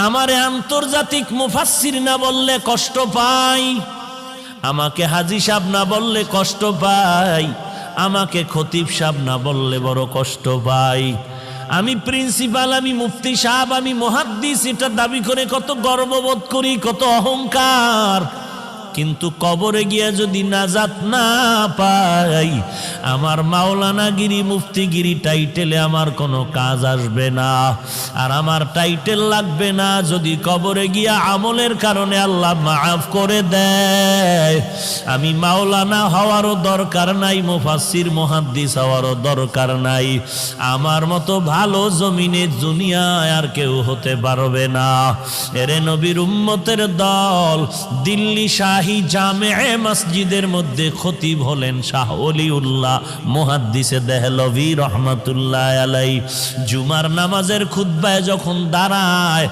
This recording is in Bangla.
আমারে আন্তর্জাতিক মুফাসসির না বললে কষ্ট পাই, আমাকে হাজী সাহেব না বললে কষ্ট পাই, আমাকে খতিব সাহেব না বললে বড় কষ্ট পাই। আমি প্রিন্সিপাল, আমি মুফতি সাহেব, আমি মুহাদ্দিস, এটা দাবি করে কত গর্ববোধ করি, কত অহংকার। কিন্তু কবরে গিয়া যদি নাজাত না পাই, আমার মাওলানাগিরি মুফতিগিরি টাইটেলে আমার কোনো কাজ আসবে না, আর আমার টাইটেল লাগবে না যদি কবরে গিয়া আমলের কারণে আল্লাহ মাফ করে দেয়। আমি মাওলানা হওয়ারও দরকার নাই, মুফাসসির মুহাদ্দিস হওয়ারও দরকার নাই, আমার মতো ভালো জমিনে দুনিয়ায় আর কেউ হতে পারবে না। এরে নবীর উম্মতের দল, দিল্লি শাহী জামে মসজিদের মধ্যে খতিব হলেন শাহ ওলিউল্লাহ মুহাদ্দিসে দেহলভী রহমাতুল্লাহ আলাইহি। জুমার নামাজের খুতবায় যখন দাঁড়ায়